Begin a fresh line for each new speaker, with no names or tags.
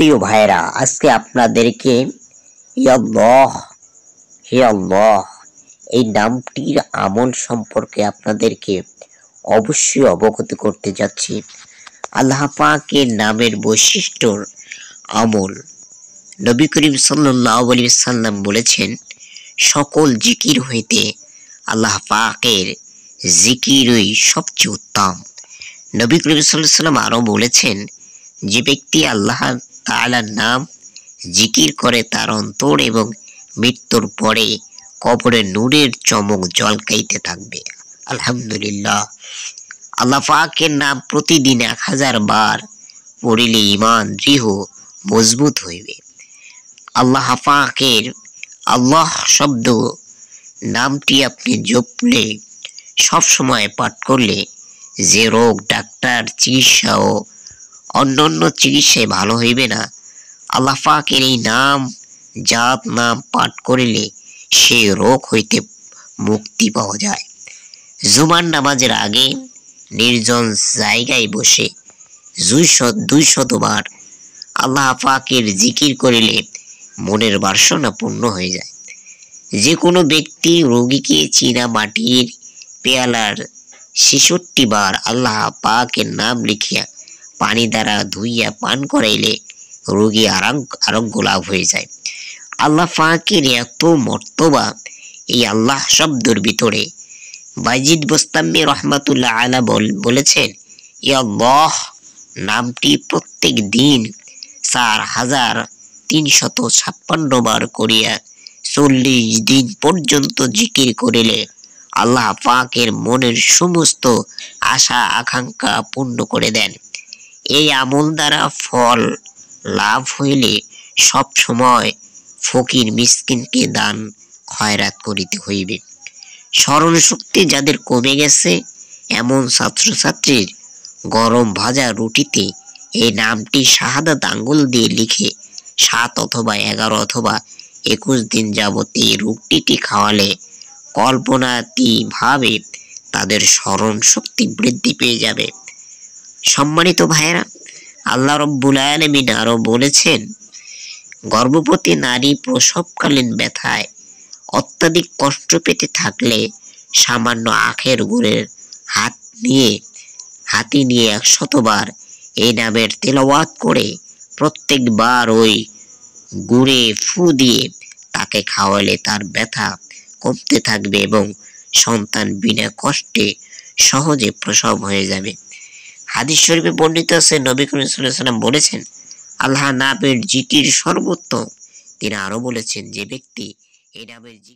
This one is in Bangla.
প্রিয় ভাইরা, আজকে আপনাদেরকে ইয়াল্লাহ হে আল্লাহ এই নামটির আমল সম্পর্কে আপনাদেরকে অবশ্যই অবগত করতে যাচ্ছি। আল্লাহ পাকের নামের বৈশিষ্ট্যর আমল নবী করিম সাল্লাল্লাহু আলাইহি সাল্লাম বলেছেন, সকল জিকির হইতে আল্লাহ পাকের জিকিরই সবচেয়ে উত্তম। নবী করিম সাল্লাল্লাহু আলাইহি সাল্লাম আরো বলেছেন, যে ব্যক্তি আল্লাহ তাআলার নাম জিকির করে তার অন্তর এবং মৃত্যুর পরে কবরে নূরের চমক ঝলকাইতে থাকবে। আলহামদুলিল্লাহ, আল্লাহ পাকের নাম প্রতিদিন 1000 বার পড়িলে ঈমান দৃঢ় মজবুত হইবে। আল্লাহ পাকের আল্লাহ শব্দ নামটি আপনি জপলে, সব সময় পাঠ করলে, যে রোগ ডাক্তার চিকিৎসা ও অন্যান্য চিকিৎসায় ভালো হইবে না, আল্লাহ পাকের এই নাম জাত নাম পাঠ করিলে সেই রোগ হইতে মুক্তি পাওয়া যায়। জুমার নামাজের আগে নির্জন জায়গায় বসে 200 বার আল্লাহ পাকের জিকির করিলে মনের বাসনা পূর্ণ হয়ে যায়। যে কোনো ব্যক্তি রোগীকে চীনা মাটির পেয়ালার 66 বার আল্লাহ পাকের নাম লিখিয়া পানি দ্বারা ধুইয়া পান করাইলে রোগী আরোগ্য লাভ হয়ে যায়। আল্লাহ পাকের এত মর্তবা এই আল্লাহ শব্দের ভিতরে। বাইজিদ বোস্তামি রহমাতুল্লাহ আলা বলেছেন, ইয়া আল্লাহ নামটি প্রত্যেক দিন 4356 বার করিয়া 40 দিন পর্যন্ত জিকির করিলে আল্লাহ পাকের মনের সমস্ত আশা আকাঙ্ক্ষা পূর্ণ করে দেন। এই আমল দ্বারা ফল লাভ হইলে সব সময় ফকির মিসকিনকে দান খয়রাত করিতে হইবে। স্মরণ শক্তি যাদের কমে গেছে, এমন ছাত্রছাত্রীর গরম ভাজা রুটিতে এই নামটি শাহাদাত আঙ্গুল দিয়ে লিখে 7 অথবা 11 অথবা 21 দিন যাবত এই রুটিটি খাওয়ালে কল্পনাতীতভাবে তাদের স্মরণ শক্তি বৃদ্ধি পেয়ে যাবে। সম্মানিত ভাইরা, আল্লাহ রাব্বুল আলামিন আরো বলেছেন, গর্ভবতী নারী প্রসবকালীন ব্যথায় অত্যাধিক কষ্ট পেতে থাকলে সামান্য আখের গুড়ের হাতি নিয়ে 100 বার এই নামের তেলাওয়াত করে প্রত্যেকবার ওই গুড়ে ফু দিয়ে তাকে খাওয়ালে তার ব্যথা কমতে থাকবে এবং সন্তান বিনা কষ্টে সহজে প্রসব হয়ে যাবে। হাদিস শরীফে বর্ণিত আছে, নবী করিম সাল্লাল্লাহু আলাইহি ওয়াসাল্লাম বলেছেন, আল্লাহ নামের জিকির সর্বোত্তম। তিনি আরো বলেছেন, যে ব্যক্তি এই নামের জিকির